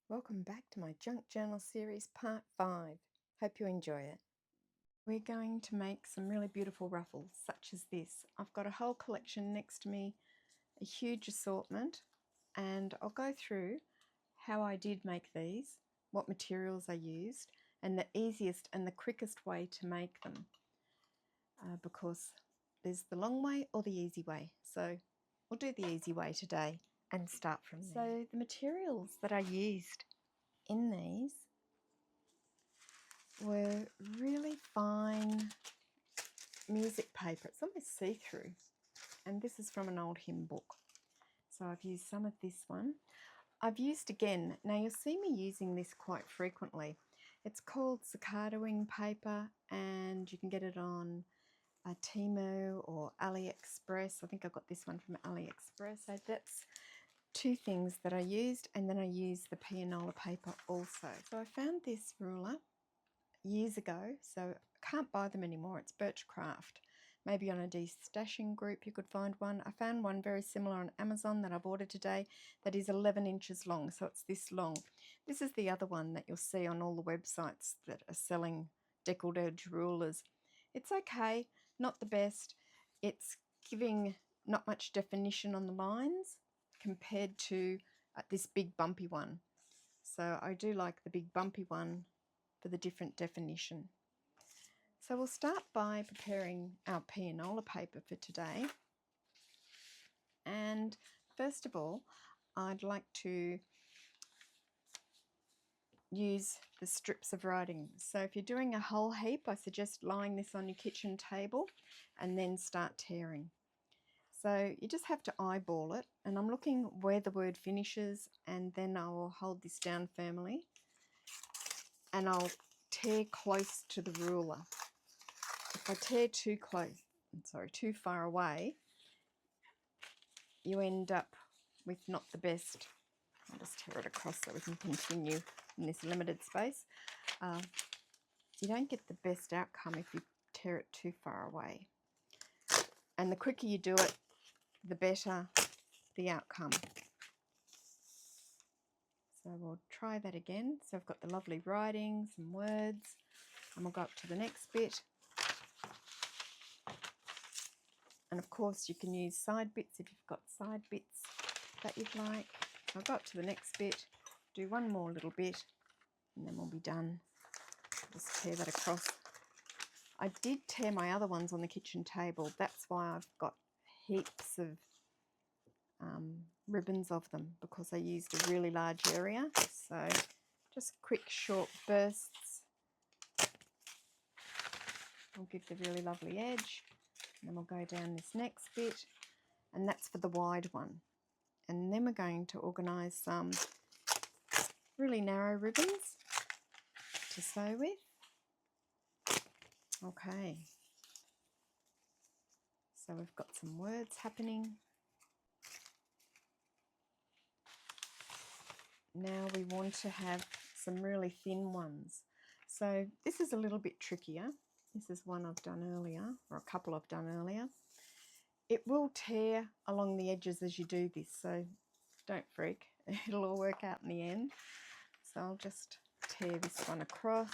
Welcome back to my Junk Journal series part 5. Hope you enjoy it. We're going to make some really beautiful ruffles such as this. I've got a whole collection next to me, a huge assortment, and I'll go through how I did make these, what materials I used, and the easiest and the quickest way to make them because there's the long way or the easy way. So we'll do the easy way today and start from there. So the materials that I used in these were really fine music paper. It's almost see-through, and this is from an old hymn book. So I've used some of this one. I've used again, now you'll see me using this quite frequently. It's called cicada wing paper, and you can get it on Temu or AliExpress. I think I got this one from AliExpress. So that's two things that I used, and then I used the pianola paper also. So I found this ruler years ago, so I can't buy them anymore. It's Birchcraft. Maybe on a destashing group you could find one. I found one very similar on Amazon that I've ordered today that is 11 inches long, so it's this long. This is the other one that you'll see on all the websites that are selling deckled edge rulers. It's okay, not the best. It's giving not much definition on the lines compared to this big bumpy one. So I do like the big bumpy one for the different definition. So we'll start by preparing our pianola paper for today. And first of all, I'd like to use the strips of writing. So if you're doing a whole heap, I suggest lying this on your kitchen table and then start tearing. So you just have to eyeball it, and I'm looking where the word finishes, and then I will hold this down firmly and I'll tear close to the ruler. If I tear too far away, you end up with not the best. I'll just tear it across so we can continue in this limited space. You don't get the best outcome if you tear it too far away. And the quicker you do it, the better the outcome. So we'll try that again. So I've got the lovely writing, some words, and we'll go up to the next bit. And of course you can use side bits if you've got side bits that you'd like. I'll go up to the next bit, do one more little bit, and then we'll be done. Just tear that across. I did tear my other ones on the kitchen table. That's why I've got heaps of ribbons of them, because I used a really large area. So just quick short bursts will give the really lovely edge. And then we'll go down this next bit, and that's for the wide one. And then we're going to organise some really narrow ribbons to sew with. Okay, so we've got some words happening. Now we want to have some really thin ones. So this is a little bit trickier. This is one I've done earlier, or a couple I've done earlier. It will tear along the edges as you do this, so don't freak. It'll all work out in the end. So I'll just tear this one across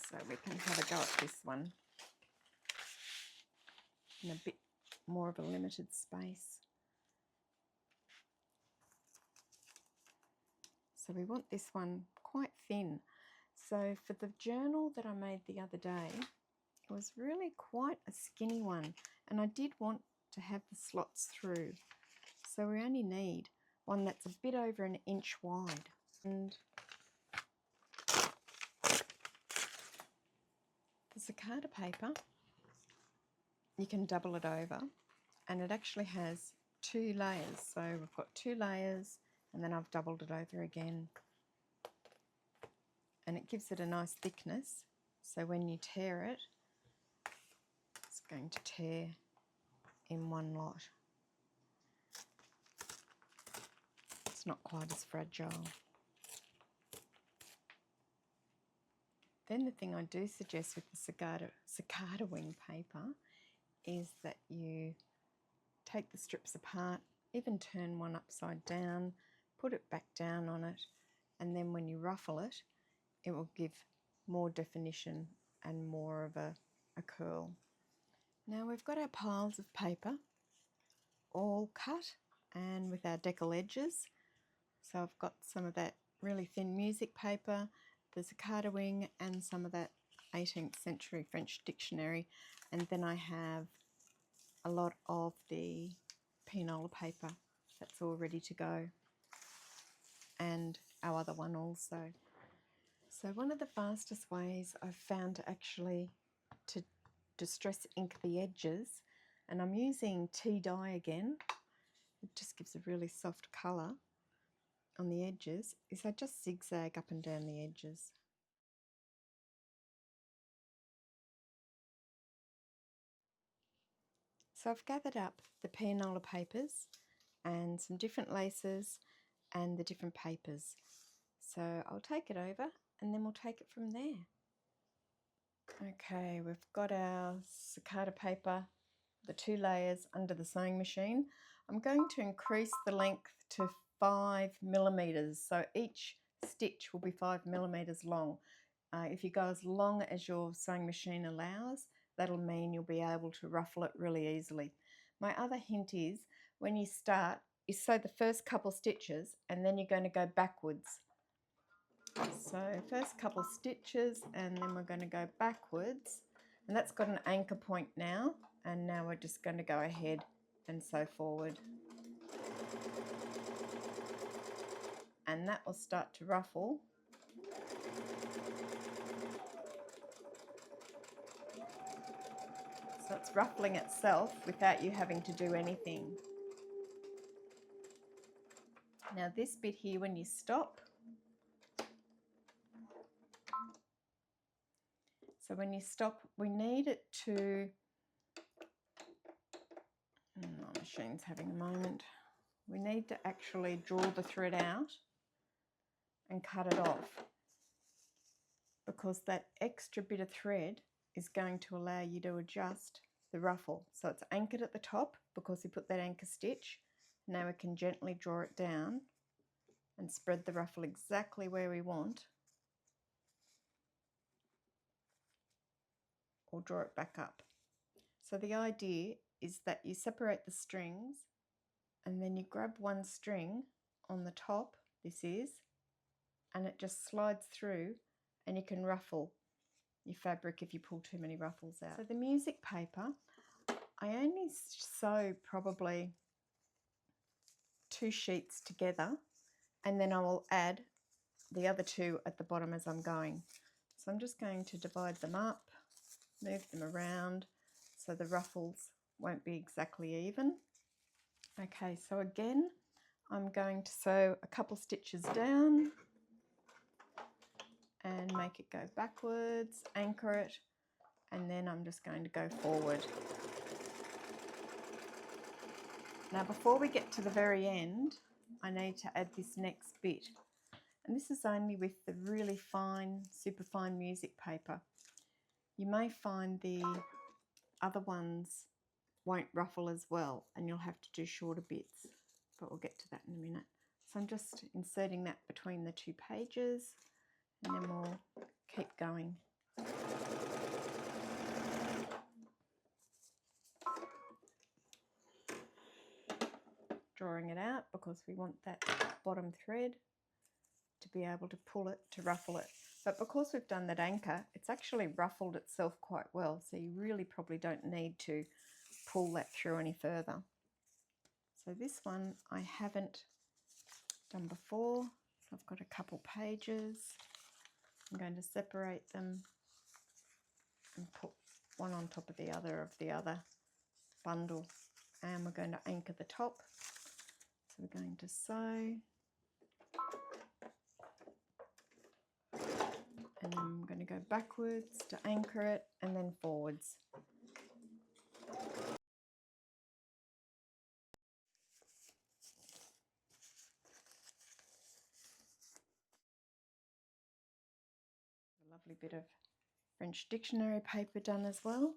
so we can have a go at this one in a bit more of a limited space. So we want this one quite thin. So for the journal that I made the other day, it was really quite a skinny one, and I did want to have the slots through. So we only need one that's a bit over 1 inch wide. And the cicada paper, you can double it over, and it actually has 2 layers. So we've got 2 layers, and then I've doubled it over again. And it gives it a nice thickness, so when you tear it, it's going to tear in one lot. It's not quite as fragile. Then the thing I do suggest with the cicada wing paper is that you take the strips apart, even turn one upside down, put it back down on it, and then when you ruffle it, it will give more definition and more of a curl. Now we've got our piles of paper all cut and with our decal edges. So I've got some of that really thin music paper, there's a carder wing and some of that 18th century French dictionary, and then I have a lot of the pianola paper that's all ready to go, and our other one also. So one of the fastest ways I've found to distress ink the edges, and I'm using tea dye again, it just gives a really soft colour on the edges, is I just zigzag up and down the edges. So I've gathered up the pianola papers and some different laces and the different papers. So I'll take it over and then we'll take it from there. Okay, we've got our cicada paper, the 2 layers under the sewing machine. I'm going to increase the length to 5 millimeters, so each stitch will be 5 millimeters long. If you go as long as your sewing machine allows, that'll mean you'll be able to ruffle it really easily. My other hint is, when you start, you sew the first couple stitches and then you're going to go backwards. So first couple stitches and then we're going to go backwards, and that's got an anchor point now, and now we're just going to go ahead and sew forward. And that will start to ruffle. So it's ruffling itself without you having to do anything. Now this bit here, when you stop, so when you stop, we need it to, my machine's having a moment, we need to actually draw the thread out and cut it off, because that extra bit of thread is going to allow you to adjust the ruffle. So it's anchored at the top because we put that anchor stitch. Now we can gently draw it down and spread the ruffle exactly where we want, or draw it back up. So the idea is that you separate the strings and then you grab one string on the top, this is, and it just slides through and you can ruffle your fabric if you pull too many ruffles out. So the music paper, I only sew probably 2 sheets together, and then I will add the other 2 at the bottom as I'm going. So I'm just going to divide them up, move them around so the ruffles won't be exactly even. Okay, so again I'm going to sew a couple stitches down and make it go backwards, anchor it, and then I'm just going to go forward. Now before we get to the very end, I need to add this next bit, and this is only with the really fine, super fine music paper. You may find the other ones won't ruffle as well and you'll have to do shorter bits, but we'll get to that in a minute. So I'm just inserting that between the 2 pages and then we'll keep going. Drawing it out because we want that bottom thread to be able to pull it, to ruffle it. But because we've done that anchor, it's actually ruffled itself quite well, so you really probably don't need to pull that through any further. So this one I haven't done before, so I've got a couple pages. I'm going to separate them and put one on top of the other bundle, and we're going to anchor the top. So we're going to sew, and then I'm going to go backwards to anchor it and then forwards. A lovely bit of French dictionary paper done as well.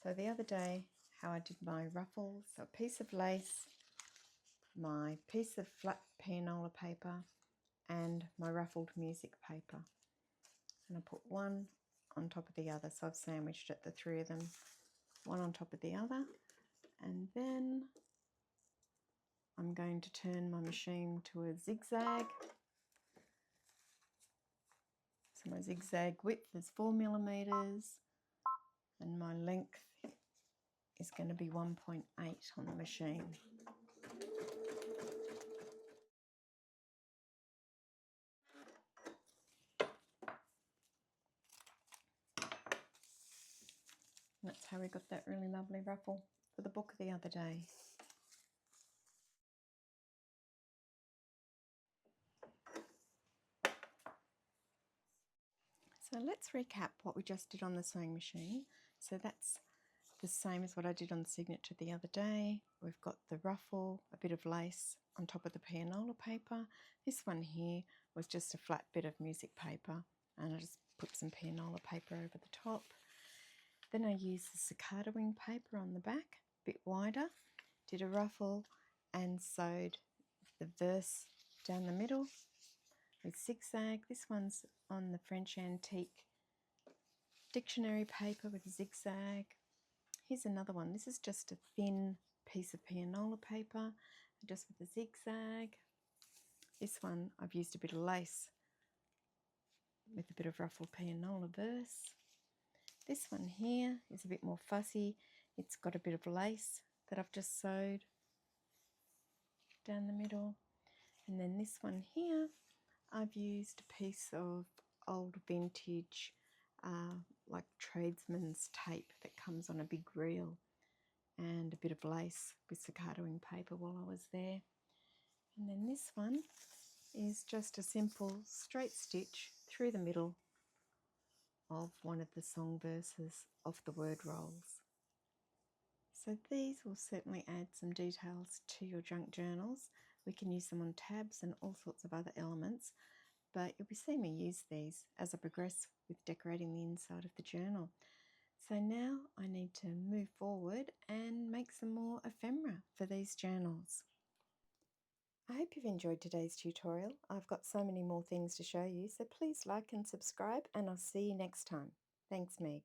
So the other day, how I did my ruffles, so a piece of lace my piece of flat pianola paper and my ruffled music paper. And I put one on top of the other, so I've sandwiched it, the three of them, one on top of the other. And then I'm going to turn my machine to a zigzag. So my zigzag width is 4 millimeters and my length is going to be 1.8 on the machine. And that's how we got that really lovely ruffle for the book the other day. So let's recap what we just did on the sewing machine. So that's the same as what I did on the signature the other day. We've got the ruffle, a bit of lace on top of the pianola paper. This one here was just a flat bit of music paper and I just put some pianola paper over the top. Then I used the cicada wing paper on the back, a bit wider, did a ruffle and sewed the verse down the middle with zigzag. This one's on the French antique dictionary paper with a zigzag. Here's another one. This is just a thin piece of pianola paper, just with a zigzag. This one I've used a bit of lace with a bit of ruffled pianola verse. This one here is a bit more fussy. It's got a bit of lace that I've just sewed down the middle. And then this one here, I've used a piece of old vintage like tradesman's tape that comes on a big reel and a bit of lace with cicada wing paper while I was there. And then this one is just a simple straight stitch through the middle of one of the song verses of the word rolls. So these will certainly add some details to your junk journals. We can use them on tabs and all sorts of other elements, but you'll be seeing me use these as I progress with decorating the inside of the journal. So now I need to move forward and make some more ephemera for these journals. I hope you've enjoyed today's tutorial. I've got so many more things to show you, so please like and subscribe and I'll see you next time. Thanks, Meg.